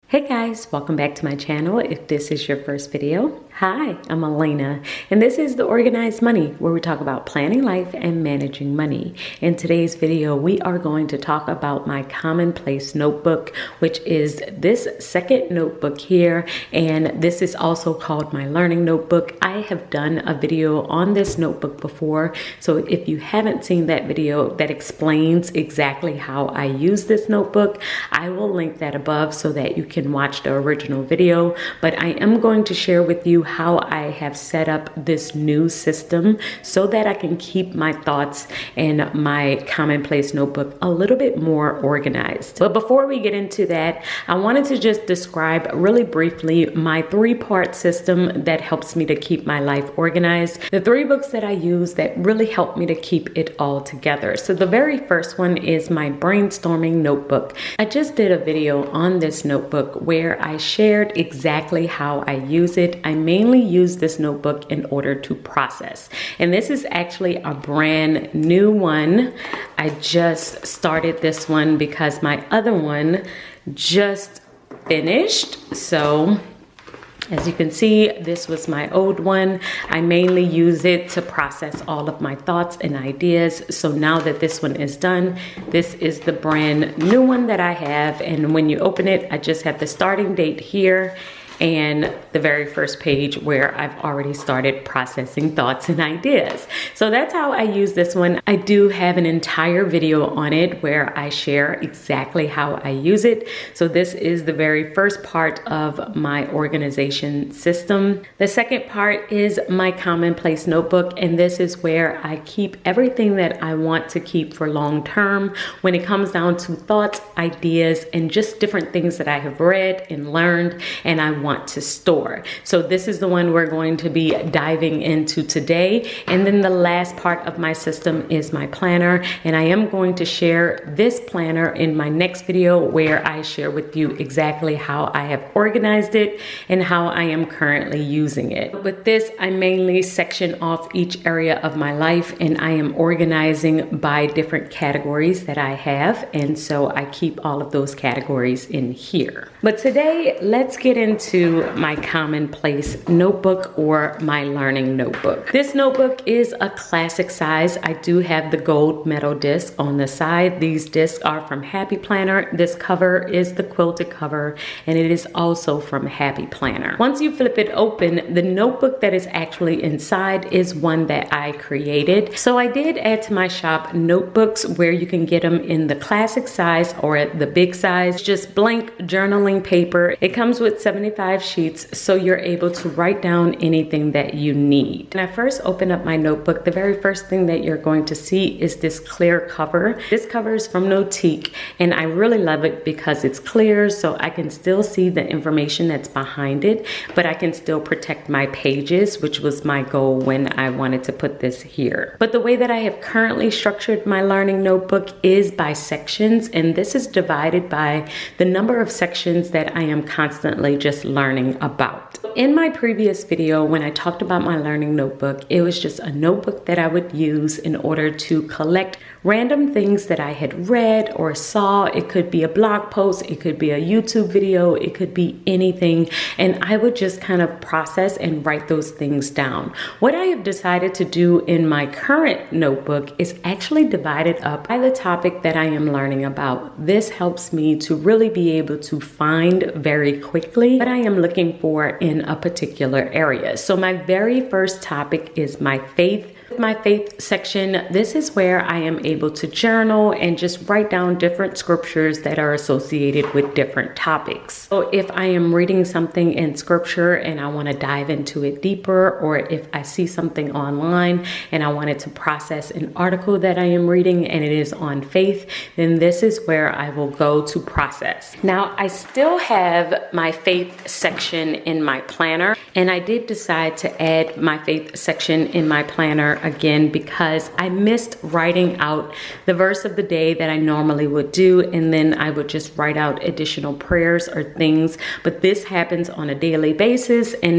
Hey guys, welcome back to my channel. If this is your first video, hi, I'm Alaina, and this is The Organized Money, where we talk about planning life and managing money. In today's video, we are going to talk about my commonplace notebook, which is this second notebook here, and this is also called my learning notebook. I have done a video on this notebook before, so if you haven't seen that video that explains exactly how I use this notebook, I will link that above so that you can watch the original video. But I am going to share with you how I have set up this new system so that I can keep my thoughts and my commonplace notebook a little bit more organized. But before we get into that, I wanted to just describe really briefly my three-part system that helps me to keep my life organized. The three books that I use that really help me to keep it all together. So the very first one is my Brainstorming Notebook. I just did a video on this notebook where I shared exactly how I use it. I mainly use this notebook in order to process. And this is actually a brand new one. I just started this one because my other one just finished. So as you can see, this was my old one. I mainly use it to process all of my thoughts and ideas. So now that this one is done, this is the brand new one that I have. And when you open it, I just have the starting date here and the very first page where I've already started processing thoughts and ideas. So that's how I use this one. I do have an entire video on it where I share exactly how I use it. So this is the very first part of my organization system. The second part is my commonplace notebook, and this is where I keep everything that I want to keep for long term when it comes down to thoughts, ideas, and just different things that I have read and learned and I want to store. So this is the one we're going to be diving into today. And then the last part of my system is my planner. And I am going to share this planner in my next video where I share with you exactly how I have organized it and how I am currently using it. With this, I mainly section off each area of my life and I am organizing by different categories that I have. And so I keep all of those categories in here. But today, let's get into my commonplace notebook or my learning notebook. This notebook is a classic size. I do have the gold metal disc on the side. These discs are from Happy Planner. This cover is the quilted cover and it is also from Happy Planner. Once you flip it open, the notebook that is actually inside is one that I created. So I did add to my shop notebooks where you can get them in the classic size or the big size, just blank journaling paper. It comes with 75 sheets, so you're able to write down anything that you need. When I first open up my notebook, the very first thing that you're going to see is this clear cover. This cover is from Notique, and I really love it because it's clear, so I can still see the information that's behind it, but I can still protect my pages, which was my goal when I wanted to put this here. But the way that I have currently structured my learning notebook is by sections, and this is divided by the number of sections that I am constantly just learning about. In my previous video, when I talked about my learning notebook, it was just a notebook that I would use in order to collect random things that I had read or saw. It could be a blog post, it could be a YouTube video, it could be anything, and I would just kind of process and write those things down. What I have decided to do in my current notebook is actually divided up by the topic that I am learning about. This helps me to really be able to find very quickly what I am looking for in a particular area. So my very first topic is my faith. My faith section, this is where I am able to journal and just write down different scriptures that are associated with different topics. So if I am reading something in scripture and I want to dive into it deeper, or if I see something online and I wanted to process an article that I am reading and it is on faith, then this is where I will go to process. Now, I still have my faith section in my planner, and I did decide to add my faith section in my planner again because I missed writing out the verse of the day that I normally would do, and then I would just write out additional prayers or things. But this happens on a daily basis, and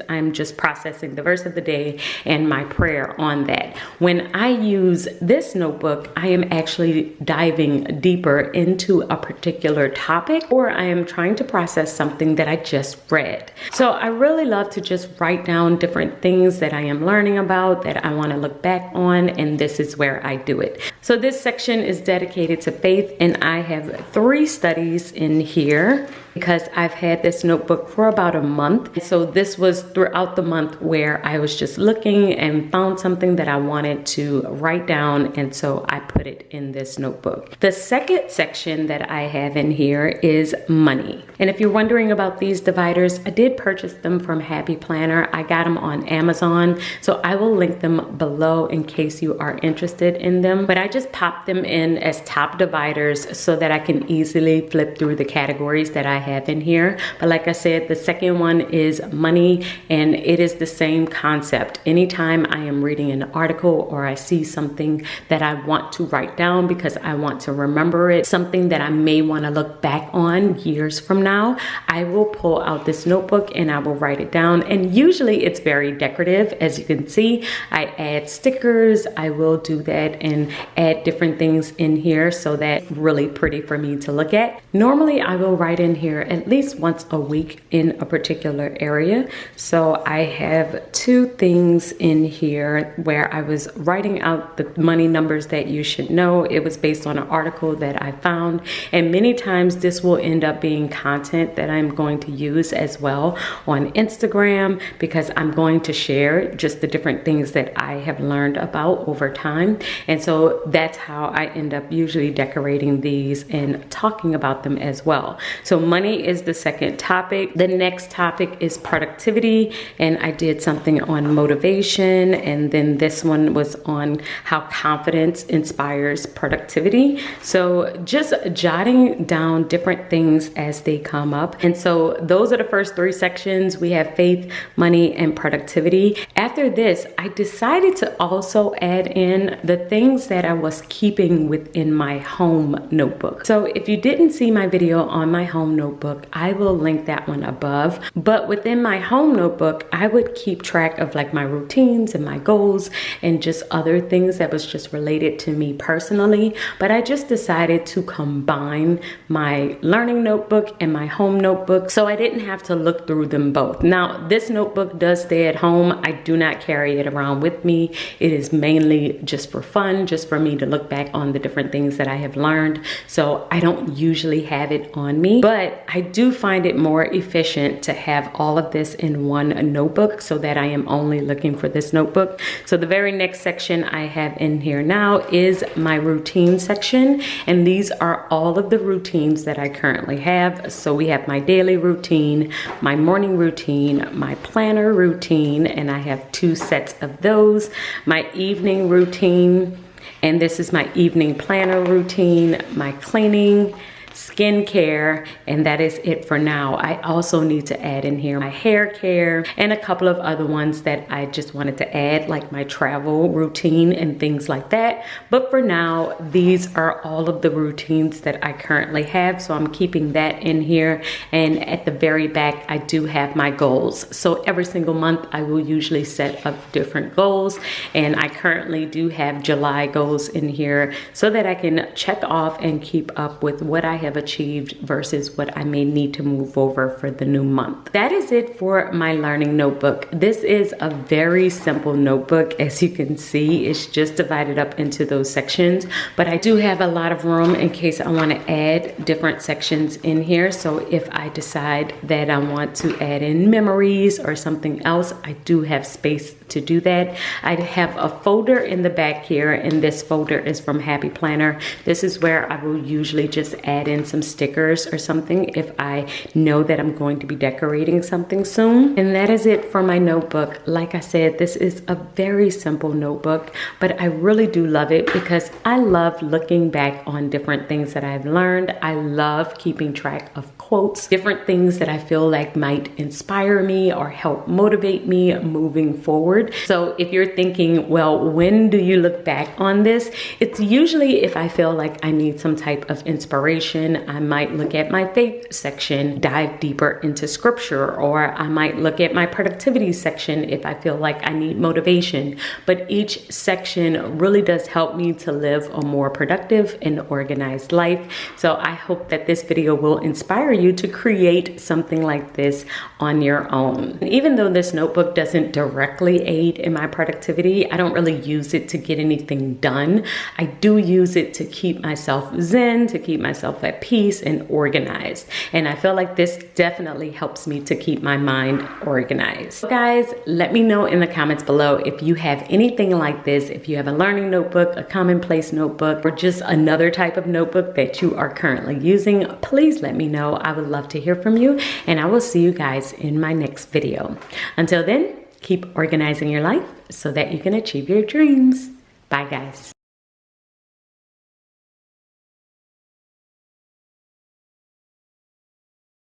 I'm just processing the verse of the day and my prayer on that. When I use this notebook, I am actually diving deeper into a particular topic, or I am trying to process something that I just read. So I really love to just write down different things that I am learning about, that I want to look back on, and this is where I do it. So this section is dedicated to faith, and I have 3 studies in here because I've had this notebook for about a month. So this was throughout the month where I was just looking and found something that I wanted to write down, and so I put it in this notebook. The second section that I have in here is money. And if you're wondering about these dividers, I did purchase them from Happy Planner. I got them on Amazon, so I will link them below in case you are interested in them. But I just popped them in as top dividers so that I can easily flip through the categories that I have in here. But like I said, the second one is money, and it is the same concept. Anytime I am reading an article or I see something that I want to write down because I want to remember it, something that I may want to look back on years from now, I will pull out this notebook and I will write it down. And usually it's very decorative. As you can see, I add stickers. I will do that and add different things in here so that's really pretty for me to look at. Normally I will write in here at least once a week in a particular area. So I have 2 things in here where I was writing out the money numbers that you should know. It was based on an article that I found, and many times this will end up being content that I'm going to use as well on Instagram, because I'm going to share just the different things that I have learned about over time. And so that's how I end up usually decorating these and talking about them as well. So money is the second topic. The next topic is productivity, and I did something on motivation, and then this one was on how confidence inspires productivity. So just jotting down different things as they come up. And so those are the first 3 sections. We have faith, money, and productivity. After this, I decided to also add in the things that I was keeping within my home notebook. So if you didn't see my video on my home notebook, I will link that one above. But within my home notebook, I would keep track of like my routines and my goals and just other things that was just related to me personally. But I just decided to combine my learning notebook and my home notebook so I didn't have to look through them both. Now, this notebook does stay at home. I do not carry it around with me. It is mainly just for fun, just for me to look back on the different things that I have learned. So I don't usually have it on me, but I do find it more efficient to have all of this in one notebook so that I am only looking for this notebook. So the very next section I have in here now is my routine section, and these are all of the routines that I currently have. So we have my daily routine, my morning routine, my planner routine, and I have 2 sets of those, my evening routine, and this is my evening planner routine, my cleaning, skincare, and that is it for now. I also need to add in here my hair care and a couple of other ones that I just wanted to add, like my travel routine and things like that. But for now, these are all of the routines that I currently have, so I'm keeping that in here. And at the very back, I do have my goals. So every single month, I will usually set up different goals, and I currently do have July goals in here so that I can check off and keep up with what I have achieved versus what I may need to move over for the new month. That is it for my learning notebook. This is a very simple notebook. As you can see, it's just divided up into those sections, but I do have a lot of room in case I want to add different sections in here. So if I decide that I want to add in memories or something else, I do have space to do that. I have a folder in the back here, and this folder is from Happy Planner. This is where I will usually just add in some stickers or something if I know that I'm going to be decorating something soon. And that is it for my notebook. Like I said, this is a very simple notebook, but I really do love it because I love looking back on different things that I've learned. I love keeping track of quotes, different things that I feel like might inspire me or help motivate me moving forward. forward. So if you're thinking, well, when do you look back on this? It's usually if I feel like I need some type of inspiration. I might look at my faith section, dive deeper into scripture, or I might look at my productivity section if I feel like I need motivation. But each section really does help me to live a more productive and organized life. So I hope that this video will inspire you to create something like this on your own. And even though this notebook doesn't directly aid in my productivity, I don't really use it to get anything done. I do use it to keep myself zen, to keep myself at peace and organized. And I feel like this definitely helps me to keep my mind organized. So guys, let me know in the comments below if you have anything like this, if you have a learning notebook, a commonplace notebook, or just another type of notebook that you are currently using. Please let me know. I would love to hear from you, and I will see you guys in my next video. Until then, keep organizing your life so that you can achieve your dreams. Bye guys.